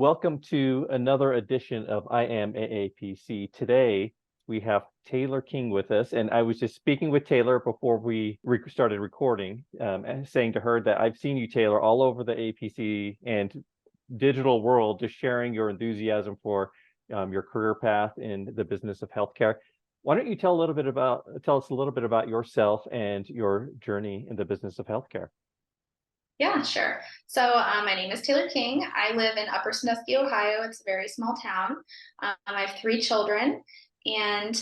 Welcome to another edition of I Am AAPC. Today, we have Taylor King with us, and I was just speaking with Taylor before we started recording, and saying to her that I've seen you, Taylor, all over the APC and digital world, just sharing your enthusiasm for your career path in the business of healthcare. Why don't you tell us a little bit about yourself and your journey in the business of healthcare? Yeah, sure. So my name is Taylor King. I live in Upper Sandusky, Ohio. It's a very small town. I have three children, and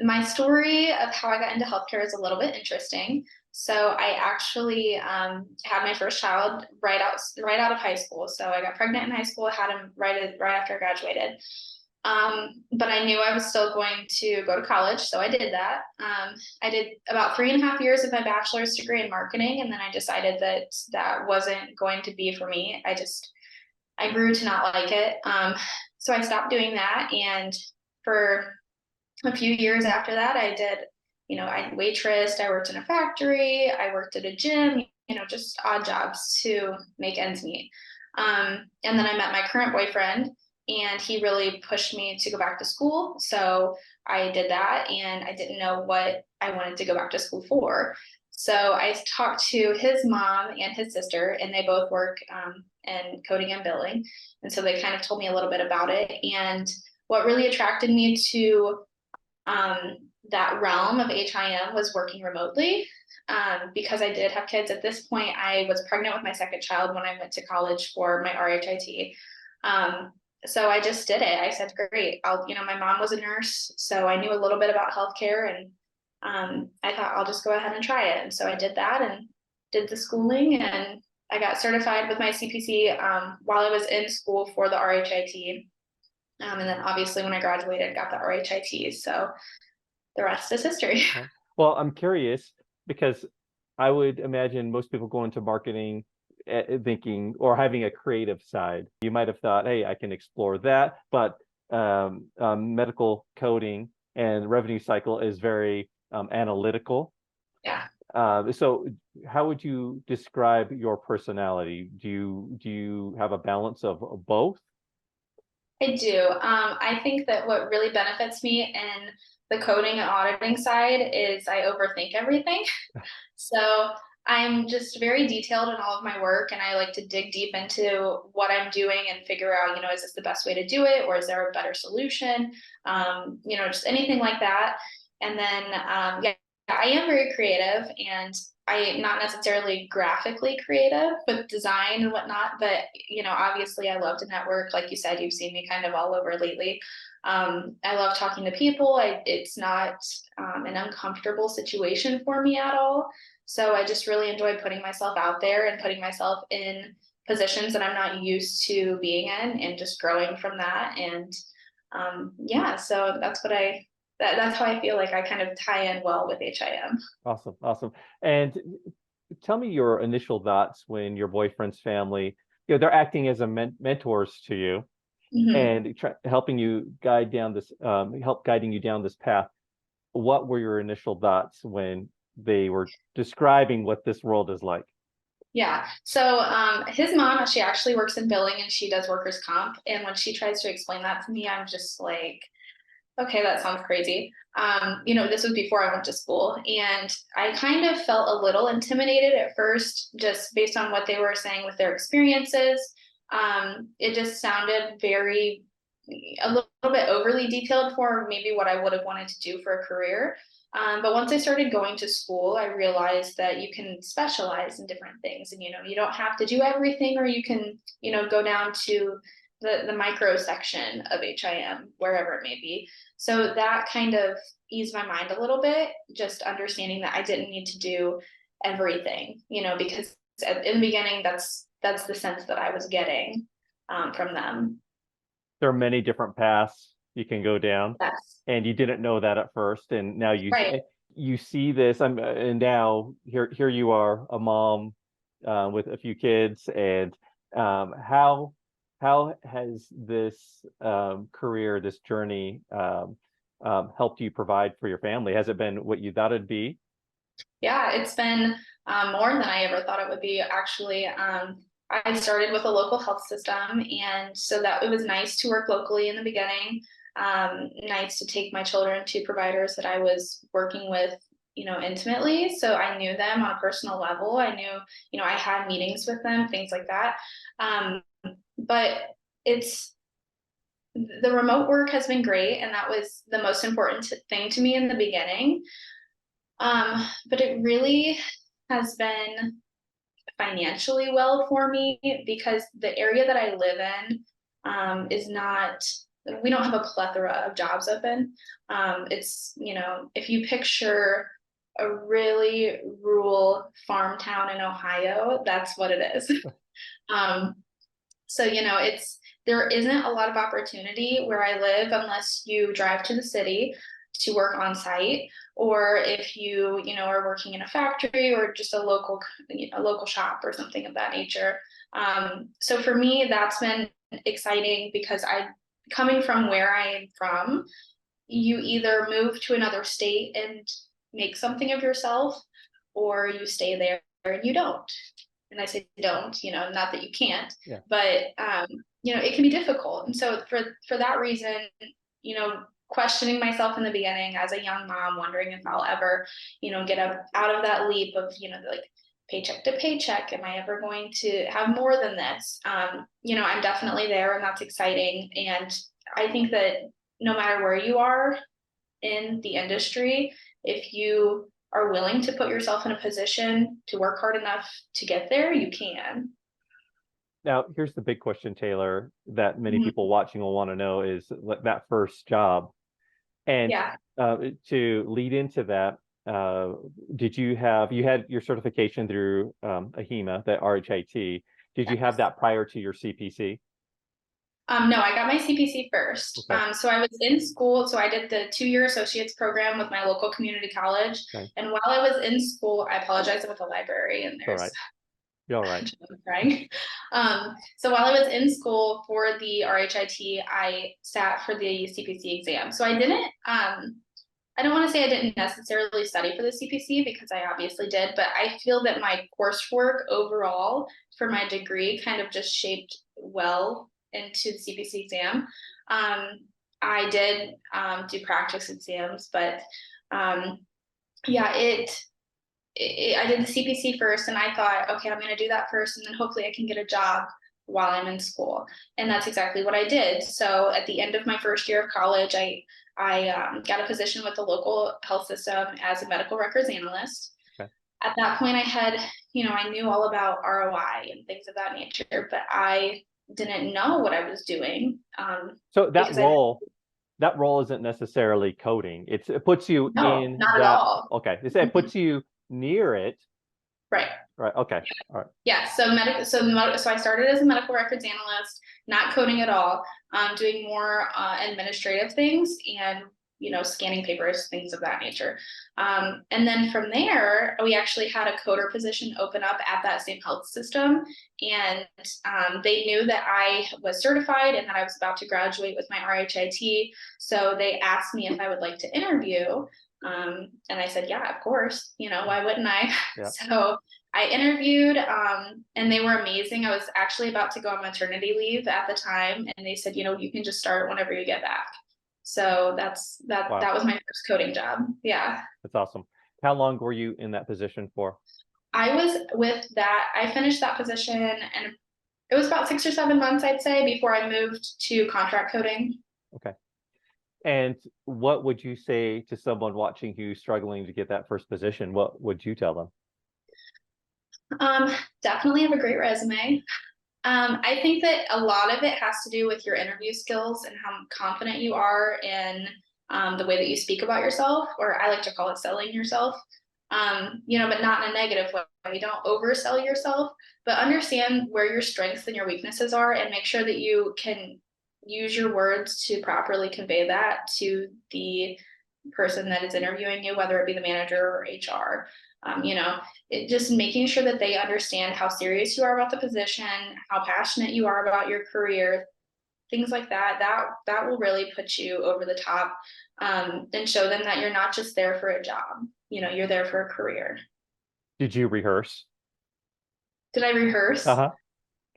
my story of how I got into healthcare is a little bit interesting. So I actually had my first child right out of high school. So I got pregnant in high school, had him right after I graduated. But I knew I was still going to go to college, so I did that. I did about 3.5 years of my bachelor's degree in marketing, and then I decided that that wasn't going to be for me. I grew to not like it. So I stopped doing that, and for a few years after that, I waitressed, I worked in a factory, I worked at a gym, just odd jobs to make ends meet. And then I met my current boyfriend, and he really pushed me to go back to school. So I did that, and I didn't know what I wanted to go back to school for. So I talked to his mom and his sister, and they both work in coding and billing. And so they kind of told me a little bit about it. And what really attracted me to that realm of HIM was working remotely. Because I did have kids at this point, I was pregnant with my second child when I went to college for my RHIT. So I just did it. I said, great, my mom was a nurse, so I knew a little bit about healthcare, and I thought I'll just go ahead and try it. And so I did that and did the schooling, and I got certified with my CPC while I was in school for the RHIT. And then obviously when I graduated, got the RHIT. So the rest is history. Well, I'm curious because I would imagine most people go into marketing thinking or having a creative side. You might have thought, hey, I can explore that, but medical coding and revenue cycle is very analytical. Yeah. So how would you describe your personality? Do you have a balance of both? I do. I think that what really benefits me in the coding and auditing side is I overthink everything. So I'm just very detailed in all of my work, and I like to dig deep into what I'm doing and figure out, is this the best way to do it, or is there a better solution? Just anything like that. And then, yeah, I am very creative, and I not necessarily graphically creative with design and whatnot, but obviously I love to network. Like you said, you've seen me kind of all over lately. I love talking to people. It's not an uncomfortable situation for me at all. So I just really enjoy putting myself out there and putting myself in positions that I'm not used to being in, and just growing from that. And yeah, so that's how I feel like I kind of tie in well with HIM. Awesome, awesome. And tell me your initial thoughts when your boyfriend's family, they're acting as mentors to you Mhm. and helping you help guiding you down this path. What were your initial thoughts when they were describing what this world is like? Yeah. So his mom, she actually works in billing, and she does workers' comp. And when she tries to explain that to me, I'm just like, okay, that sounds crazy. This was before I went to school, and I kind of felt a little intimidated at first, just based on what they were saying with their experiences. It just sounded a little bit overly detailed for maybe what I would have wanted to do for a career. But once I started going to school, I realized that you can specialize in different things, and you don't have to do everything, or you can go down to the micro section of HIM, wherever it may be. So that kind of eased my mind a little bit, just understanding that I didn't need to do everything, because in the beginning, that's the sense that I was getting from them. There are many different paths you can go down, Yes. and you didn't know that at first, and now Right. you see this. And now here you are, a mom with a few kids, and how has this career, this journey, helped you provide for your family? Has it been what you thought it'd be? Yeah, it's been more than I ever thought it would be, actually. I started with a local health system, and so that it was nice to work locally in the beginning. Nice to take my children to providers that I was working with, intimately. So I knew them on a personal level. I knew, I had meetings with them, things like that. Um, but it's the remote work has been great, and that was the most important thing to me in the beginning. But it really has been financially well for me because the area that I live in is not, we don't have a plethora of jobs open. It's, if you picture a really rural farm town in Ohio, that's what it is. um, so, there isn't a lot of opportunity where I live unless you drive to the city to work on site, or if are working in a factory or just a local shop or something of that nature. So for me, that's been exciting because coming from where I am from, you either move to another state and make something of yourself, or you stay there and you don't. And I say don't, not that you can't, Yeah. but it can be difficult. And so for that reason, questioning myself in the beginning as a young mom, wondering if I'll ever, get out of that leap of, like paycheck to paycheck. Am I ever going to have more than this? I'm definitely there, and that's exciting. And I think that no matter where you are in the industry, if you are willing to put yourself in a position to work hard enough to get there, you can. Now, here's the big question, Taylor, that many Mhm. people watching will want to know is that first job. And Yeah. to lead into that, you had your certification through AHEMA, the RHIT. Did you have that prior to your CPC? No, I got my CPC first. Okay. So I was in school. So I did the 2-year associates program with my local community college. Okay. And while I was in school, I apologize, I'm at the library and It's all there's right. You're all right. crying. So while I was in school for the RHIT, I sat for the CPC exam. So I don't want to say I didn't necessarily study for the CPC because I obviously did, but I feel that my coursework overall for my degree kind of just shaped well into the CPC exam. I did do practice exams, but yeah, I did the CPC first, and I thought, okay, I'm going to do that first, and then hopefully I can get a job while I'm in school. And that's exactly what I did. So at the end of my first year of college, I got a position with the local health system as a medical records analyst. Okay. At that point, I knew all about ROI and things of that nature, but I didn't know what I was doing. So Because that role isn't necessarily coding. It puts you no, in not at that. all. Okay. It puts you near it. Right. Right. Okay. All right. Yeah, so I started as a medical records analyst, not coding at all, doing more administrative things and scanning papers, things of that nature. And then from there, we actually had a coder position open up at that same health system, and they knew that I was certified and that I was about to graduate with my RHIT, so they asked me if I would like to interview. And I said, yeah, of course. Why wouldn't I? Yeah. So I interviewed, and they were amazing. I was actually about to go on maternity leave at the time, and they said, you can just start whenever you get back. So Wow. that was my first coding job. Yeah. That's awesome. How long were you in that position for? I finished that position, and it was about 6 or 7 months, I'd say, before I moved to contract coding. Okay. And what would you say to someone watching who's struggling to get that first position? What would you tell them? Definitely have a great resume. I think that a lot of it has to do with your interview skills and how confident you are in the way that you speak about yourself, or I like to call it selling yourself. But not in a negative way. You don't oversell yourself, but understand where your strengths and your weaknesses are, and make sure that you can use your words to properly convey that to the person that is interviewing you, whether it be the manager or HR. Just making sure that they understand how serious you are about the position, how passionate you are about your career, things like that. That will really put you over the top, and show them that you're not just there for a job. You're there for a career. Did you rehearse? Did I rehearse? Uh-huh.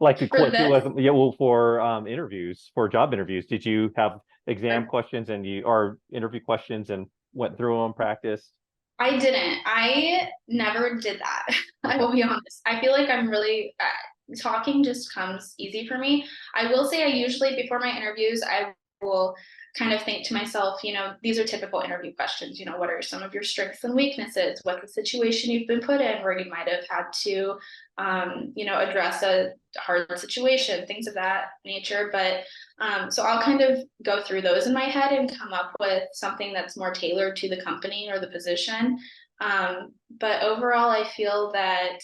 Like the For question this, wasn't, yeah, well, for interviews, for job interviews, did you have exam questions and you or interview questions and went through them, practiced? I didn't. I never did that. I Okay. will be honest. I feel like I'm really talking just comes easy for me. I will say I usually before my interviews, I will kind of think to myself, these are typical interview questions. What are some of your strengths and weaknesses? What's the situation you've been put in where you might have had to, address a hard situation, things of that nature. But so I'll kind of go through those in my head and come up with something that's more tailored to the company or the position. But overall, I feel that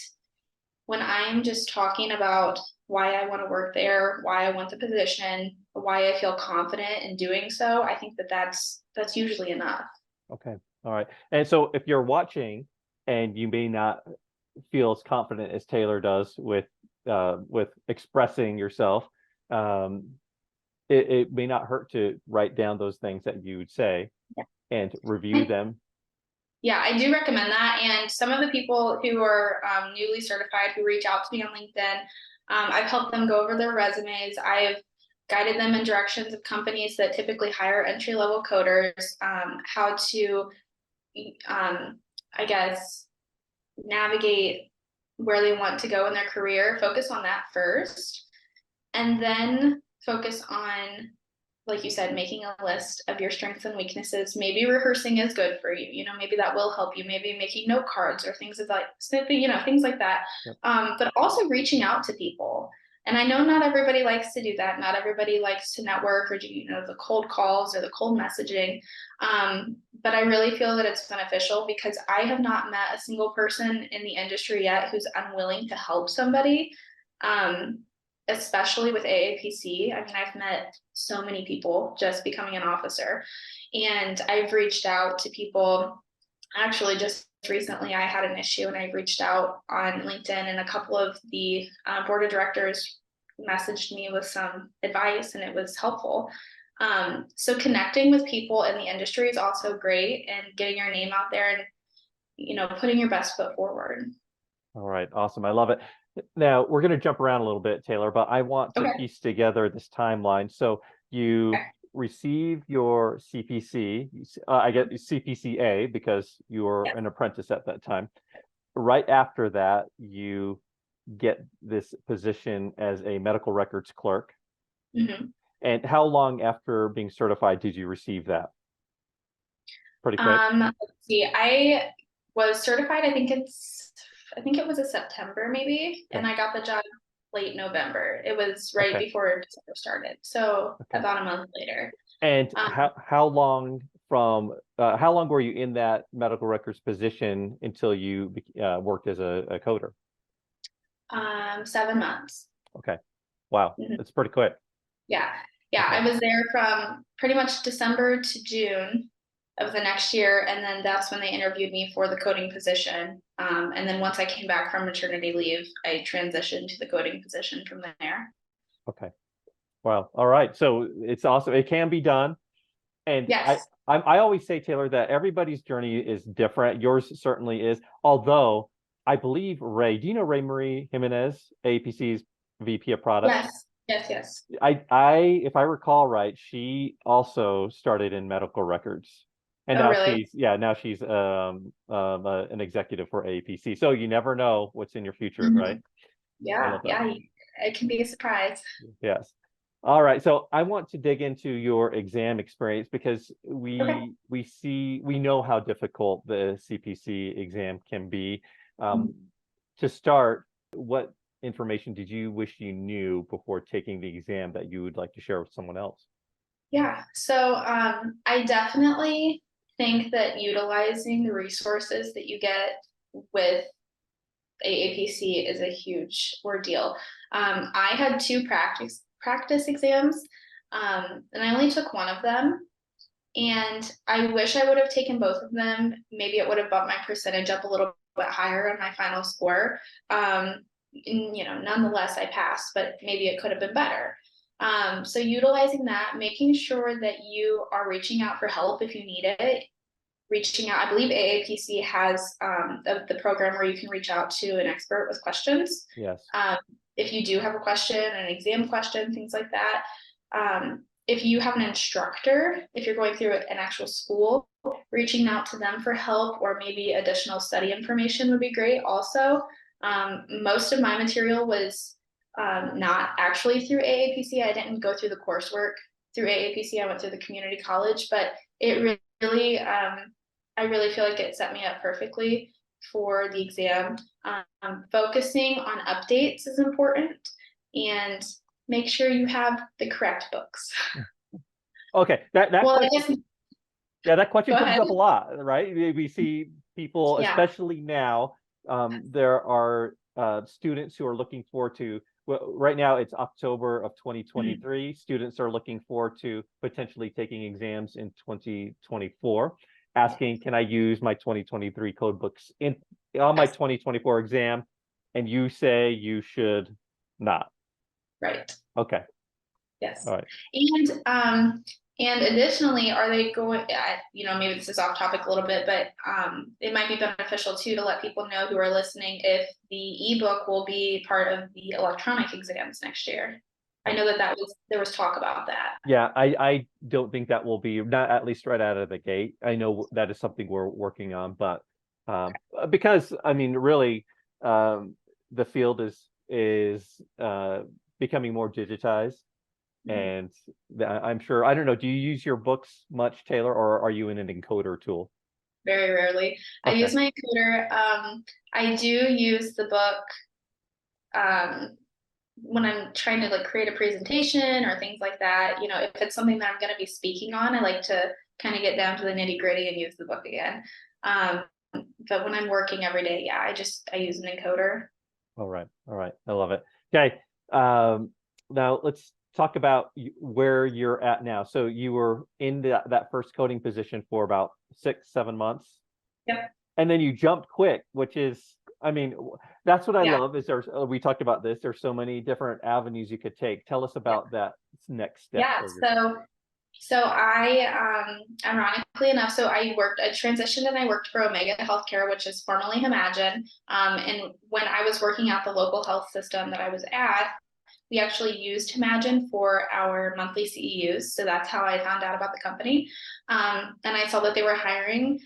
when I'm just talking about why I want to work there, why I want the position, why I feel confident in doing so, I think that that's usually enough. Okay. All right. And so if you're watching and you may not feel as confident as Taylor does with expressing yourself, um, it may not hurt to write down those things that you would say and review them. Yeah, I do recommend that. And some of the people who are newly certified who reach out to me on LinkedIn, I've helped them go over their resumes. I've guided them in directions of companies that typically hire entry level coders, how to, I guess, navigate where they want to go in their career, focus on that first, and then focus on, like you said, making a list of your strengths and weaknesses. Maybe rehearsing is good for you. Maybe that will help you. Maybe making note cards or things of like, things like that. Yep. But also reaching out to people. And I know not everybody likes to do that. Not everybody likes to network or do, the cold calls or the cold messaging. But I really feel that it's beneficial because I have not met a single person in the industry yet who's unwilling to help somebody. Especially with AAPC. I mean, I've met so many people just becoming an officer, and I've reached out to people. Actually, just recently, I had an issue, and I reached out on LinkedIn, and a couple of the board of directors messaged me with some advice, and it was helpful. So connecting with people in the industry is also great, and getting your name out there, and putting your best foot forward. All right, awesome. I love it. Now we're going to jump around a little bit, Taylor, but I want to Okay. piece together this timeline. So you Okay. receive your CPC, I get CPCA because you were Yes. an apprentice at that time. Right after that, you get this position as a medical records clerk. Mm-hmm. And how long after being certified did you receive that? Pretty quick. Let's see. I was certified, I think it was a September maybe, Okay. and I got the job late November. It was right Okay. before December started. So Okay. about a month later. And Um, how long were you in that medical records position until you worked as a coder? 7 months. Okay. Wow. Mhm. That's pretty quick. Yeah. Yeah. Okay. I was there from pretty much December to June of the next year. And then that's when they interviewed me for the coding position. And then once I came back from maternity leave, I transitioned to the coding position from there. Okay. Wow. All right. So it's awesome. It can be done. And I, Yes. I I always say, Taylor, that everybody's journey is different. Yours certainly is. Although I believe Ray, do you know Ray Marie Jimenez, AAPC's VP of product? Yes. Yes. Yes. If I recall right, she also started in medical records. And Oh, now really? she's an executive for AAPC. So you never know what's in your future, right? Mhm. I Yeah, love that. yeah, it can be a surprise. Yes. All right. So I want to dig into your exam experience because Okay. we know how difficult the CPC exam can be. Mhm. Um, to start, what information did you wish you knew before taking the exam that you would like to share with someone else? Yeah, so I definitely think that utilizing the resources that you get with AAPC is a huge ordeal. I had two practice exams, and I only took one of them. And I wish I would have taken both of them. Maybe it would have bumped my percentage up a little bit higher on my final score. Nonetheless, I passed, but maybe it could have been better. So utilizing that, making sure that you are reaching out for help if you need it, reaching out. I believe AAPC has the program where you can reach out to an expert with questions. Yes. Um, if you do have a question, an exam question, things like that. If you have an instructor, if you're going through an actual school, reaching out to them for help or maybe additional study information would be great also. Most of my material was not actually through AAPC. I didn't go through the coursework through AAPC. I went through the community college, but it really, I really feel like it set me up perfectly for the exam. Focusing on updates is important, and make sure you have the correct books. Okay, that Well, I question, guess, yeah, that question go comes ahead. up a lot, right? We see people, Yeah. especially now, there are students who are looking forward to, well, right now it's October of 2023. Students are looking forward to potentially taking exams in 2024, asking, can I use my 2023 code books on my Yes. 2024 exam? And you say you should not. Right. Okay. Yes. All right. And additionally, are they going, you know, maybe this is off topic a little bit, but it might be beneficial too to let people know who are listening if the ebook will be part of the electronic exams next year. I know that there was talk about that. Yeah, I don't think that will be, not at least right out of the gate. I know that is something we're working on, but because I mean, really, the field is becoming more digitized, and I'm sure, I don't know, do you use your books much, Taylor, or are you in an encoder tool? Very rarely. I Okay. use my encoder. I do use the book when I'm trying to like create a presentation or things like that. You know, if it's something that I'm going to be speaking on, I like to kind of get down to the nitty gritty and use the book again. But when I'm working every day, yeah, I use an encoder. All right. All right. I love it. Okay. Now let's talk about where you're at now. So you were in that first coding position for about 6-7 months. Yep. And then you jumped quick, which is, I mean, that's what I Yeah. love is we talked about this. There's so many different avenues you could take. Tell us about that next step. Yeah. So I, ironically enough, I transitioned and I worked for Omega Healthcare, which is formerly Imagine. And when I was working at the local health system that I was at, we actually used Imagine for our monthly CEUs. So that's how I found out about the company. And I saw that they were hiring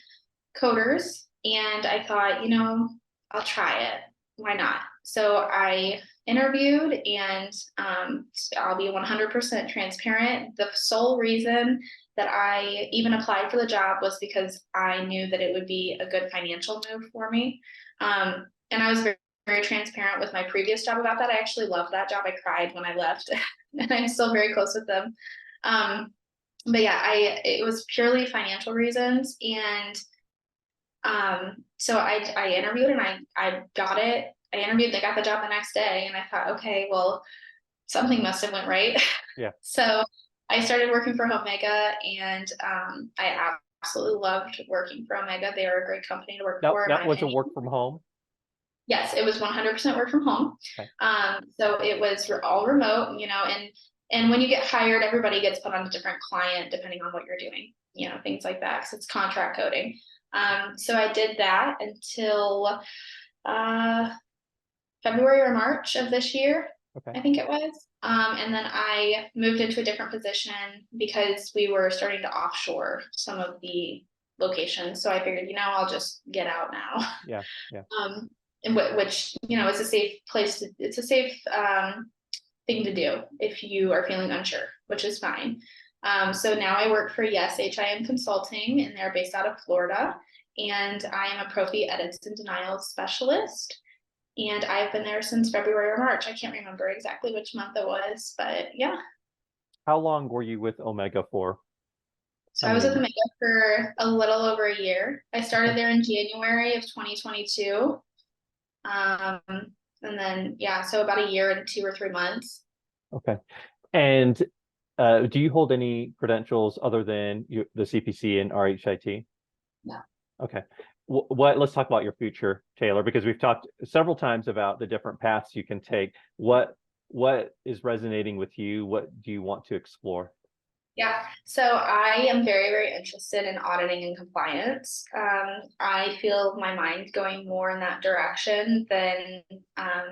coders, and I thought, you know, I'll try it. Why not? So I interviewed, and I'll be 100% transparent. The sole reason that I even applied for the job was because I knew that it would be a good financial move for me. And I was very transparent with my previous job about that. I actually loved that job. I cried when I left, and I'm still very close with them. But yeah, it was purely financial reasons, and so I interviewed, and I got it. I interviewed, they got the job the next day, and I thought, okay, well, something must have went right. Yeah. So I started working for Omega, and I absolutely loved working for Omega. They are a great company to work for. That was a work from home. Yes, it was 100% work from home. Okay. So it was all remote, you know, and when you get hired, everybody gets put on a different client depending on what you're doing, you know, things like that, because it's contract coding. So I did that until February or March of this year. Okay. I think it was. And then I moved into a different position because we were starting to offshore some of the locations. So I figured, you know, I'll just get out now. Yeah. Yeah. Which, you know, it's a safe place it's a safe thing to do if you are feeling unsure, which is fine. So now I work for Yes HIM Consulting, and they're based out of Florida. And I am a Prophy edits and denials specialist. And I've been there since February or March. I can't remember exactly which month it was, but yeah. How long were you with Omega for? So I was with Omega for a little over a year. I started there in January of 2022. And then, yeah, so about a year and 2 or 3 months. Okay. And do you hold any credentials other than the CPC and RHIT? No. Okay. Let's talk about your future, Taylor, because we've talked several times about the different paths you can take. What is resonating with you? What do you want to explore? Yeah, so I am very, very interested in auditing and compliance. I feel my mind going more in that direction than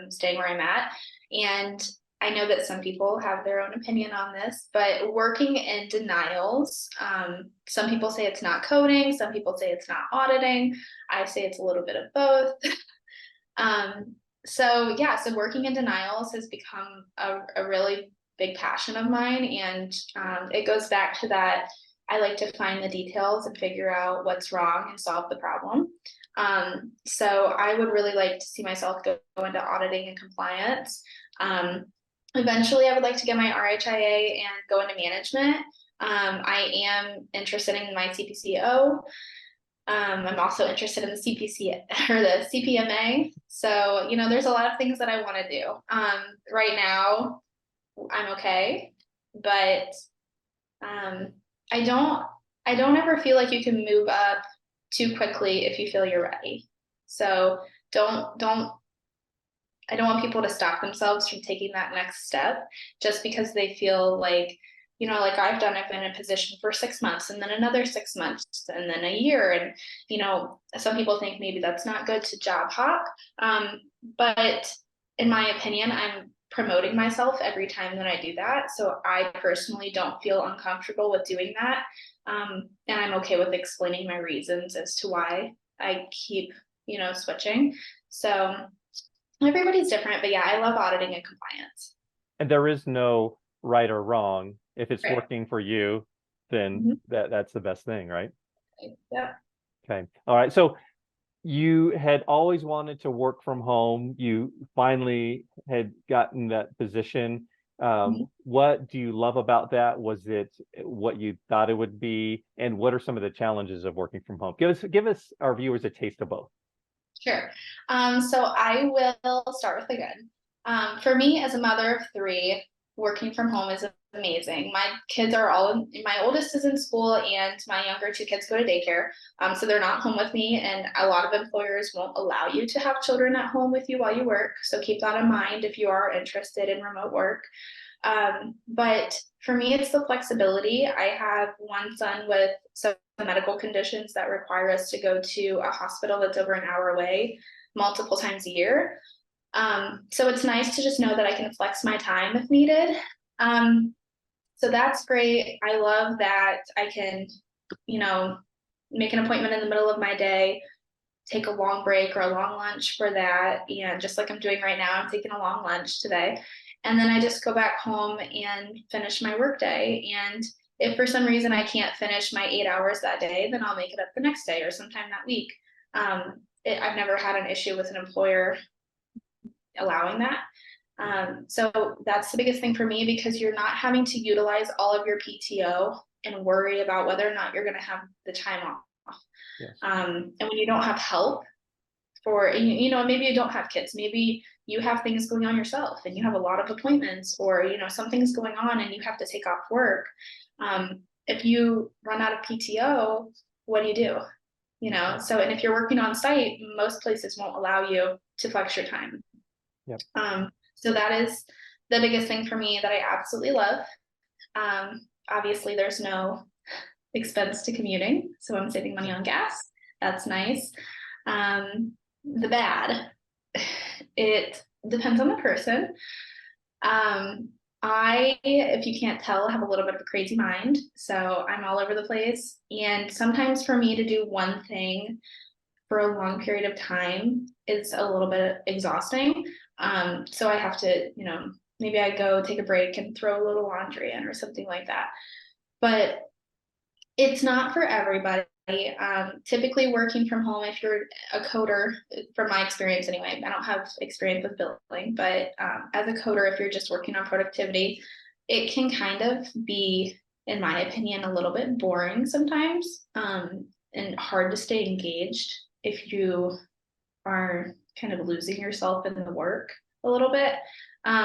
staying where I'm at. And I know that some people have their own opinion on this, but working in denials, some people say it's not coding, some people say it's not auditing. I say it's a little bit of both. Um, so yeah, so working in denials has become a really big passion of mine. And it goes back to that. I like to find the details and figure out what's wrong and solve the problem. So I would really like to see myself go into auditing and compliance. Eventually, I would like to get my RHIA and go into management. I am interested in my CPCO. I'm also interested in the CPC or the CPMA. So, there's a lot of things that I want to do. Right now, I'm okay, but um, I don't, I don't ever feel like you can move up too quickly if you feel you're ready. So don't I don't want people to stop themselves from taking that next step just because they feel like, like I've been in a position for 6 months and then another 6 months and then a year. And, some people think maybe that's not good to job hop. But in my opinion, I'm promoting myself every time that I do that. So I personally don't feel uncomfortable with doing that. And I'm okay with explaining my reasons as to why I keep, switching. So everybody's different, but yeah, I love auditing and compliance. And there is no right or wrong. If it's Right. working for you, then Mhm. that's the best thing, right? Yeah. Okay. All right. So you had always wanted to work from home. You finally had gotten that position. Mhm. What do you love about that? Was it what you thought it would be? And what are some of the challenges of working from home? Give us our viewers a taste of both. Sure. So I will start with the good. For me, as a mother of three, working from home is amazing. My kids are my oldest is in school, and my younger two kids go to daycare. So they're not home with me, and a lot of employers won't allow you to have children at home with you while you work. So keep that in mind if you are interested in remote work. But for me, it's the flexibility. I have one son with some medical conditions that require us to go to a hospital that's over an hour away multiple times a year. So it's nice to just know that I can flex my time if needed. Um, so that's great. I love that I can, you know, make an appointment in the middle of my day, take a long break or a long lunch for that. And just like I'm doing right now, I'm taking a long lunch today. And then I just go back home and finish my workday. And if for some reason I can't finish my 8 hours that day, then I'll make it up the next day or sometime that week. I've never had an issue with an employer allowing that. So that's the biggest thing for me because you're not having to utilize all of your PTO and worry about whether or not you're going to have the time off. Yes. And when you don't have help, for maybe you don't have kids, maybe you have things going on yourself and you have a lot of appointments, or something's going on and you have to take off work. If you run out of PTO, what do? So, and if you're working on site, most places won't allow you to flex your time. Yep. So that is the biggest thing for me that I absolutely love. Obviously there's no expense to commuting, so I'm saving money on gas. That's nice. The bad, it depends on the person. If you can't tell, have a little bit of a crazy mind. So I'm all over the place. And sometimes for me to do one thing for a long period of time is a little bit exhausting. So I have to, maybe I go take a break and throw a little laundry in or something like that. But it's not for everybody. Typically working from home, if you're a coder, from my experience anyway, I don't have experience with billing, but as a coder, if you're just working on productivity, it can kind of be, in my opinion, a little bit boring sometimes, and hard to stay engaged if you are kind of losing yourself in the work a little bit.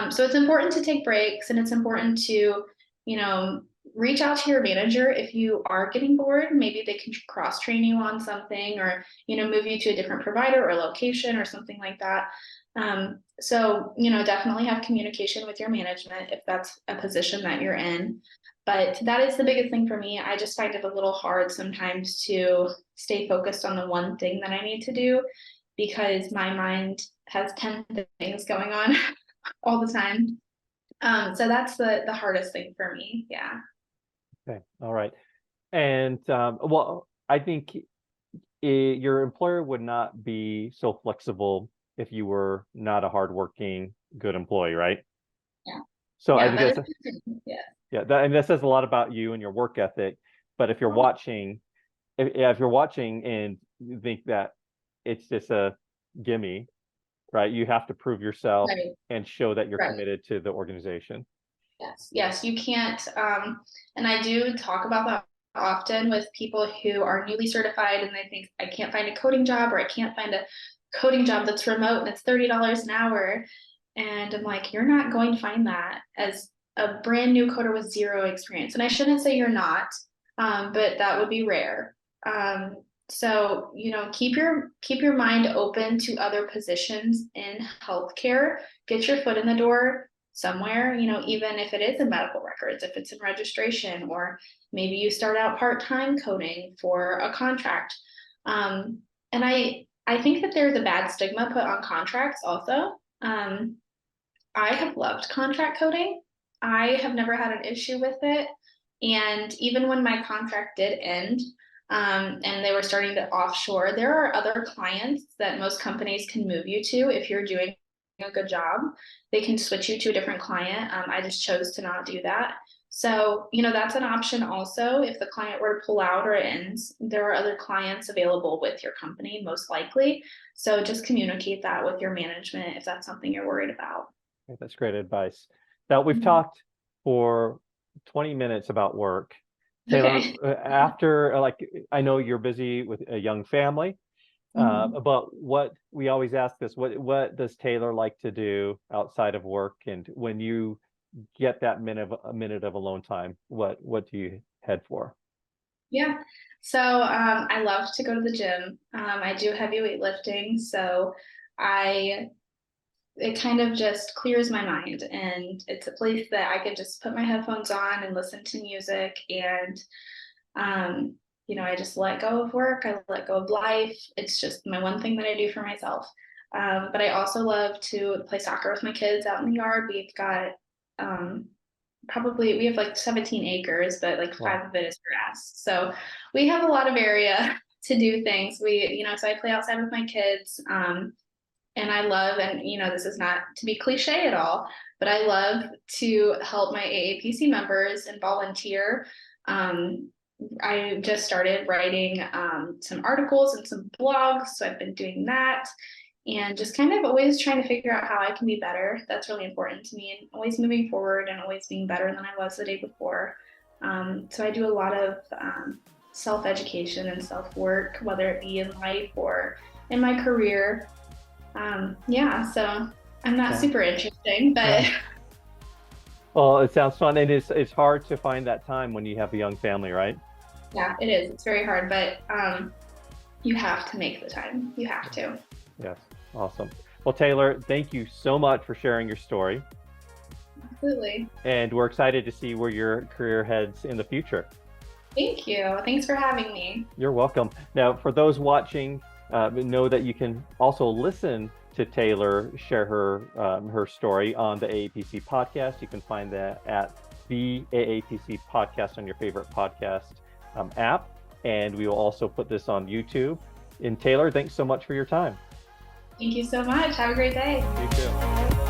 So it's important to take breaks, and it's important to, you know, reach out to your manager if you are getting bored. Maybe they can cross train you on something, or move you to a different provider or location or something like that. So definitely have communication with your management if that's a position that you're in. But that is the biggest thing for me. I just find it a little hard sometimes to stay focused on the one thing that I need to do, because my mind has 10 things going on all the time. So that's the hardest thing for me. Yeah. Okay. All right. And well, I think your employer would not be so flexible if you were not a hardworking, good employee, right? Yeah. So I Yeah, think that that's is, yeah. yeah, and that says a lot about you and your work ethic. But if you're watching, if you're watching and you think that it's just a gimme, right? You have to prove yourself Right. and show that you're Right. committed to the organization. Yes. Yes. You can't. And I do talk about that often with people who are newly certified and they think, I can't find a coding job, or I can't find a coding job that's remote and it's $30 an hour. And I'm like, you're not going to find that as a brand new coder with zero experience. And I shouldn't say you're not, but that would be rare. So keep your mind open to other positions in healthcare. Get your foot in the door somewhere, even if it is in medical records, if it's in registration, or maybe you start out part-time coding for a contract. And I think that there's a bad stigma put on contracts also. I have loved contract coding. I have never had an issue with it. And even when my contract did end, and they were starting to offshore, there are other clients that most companies can move you to if you're doing a good job. They can switch you to a different client. I just chose to not do that. So, that's an option also. If the client were to pull out or it ends, there are other clients available with your company, most likely. So just communicate that with your management if that's something you're worried about. Okay, that's great advice. Now we've talked for 20 minutes about work. Taylor, Okay. after I know you're busy with a young family, but what we always ask this, what does Taylor like to do outside of work? And when you get that minute of alone time, what do you head for? Yeah. So I love to go to the gym. I do heavy weightlifting, so I it kind of just clears my mind, and it's a place that I can just put my headphones on and listen to music, and I just let go of work. I let go of life. It's just my one thing that I do for myself. But I also love to play soccer with my kids out in the yard. We've got probably we have like 17 acres, but like Wow. 5 of it is grass. So we have a lot of area to do things. So I play outside with my kids. And I love, and this is not to be cliche at all, but I love to help my AAPC members and volunteer. I just started writing some articles and some blogs, so I've been doing that, and just kind of always trying to figure out how I can be better. That's really important to me, and always moving forward and always being better than I was the day before. So I do a lot of self-education and self-work, whether it be in life or in my career. So I'm not super interesting, but Yeah. Well, it sounds fun, and it's hard to find that time when you have a young family, right? yeah, it is. It's very hard, but you have to make the time. You have to. Yes, awesome. Well, Taylor, thank you so much for sharing your story, Absolutely. and we're excited to see where your career heads in the future. Thank you. Thanks for having me. You're welcome. Now, for those watching, know that you can also listen to Taylor share her story on the AAPC podcast. You can find that at the AAPC podcast on your favorite podcast app, and we will also put this on YouTube. And Taylor, thanks so much for your time. Thank you so much. Have a great day. You too.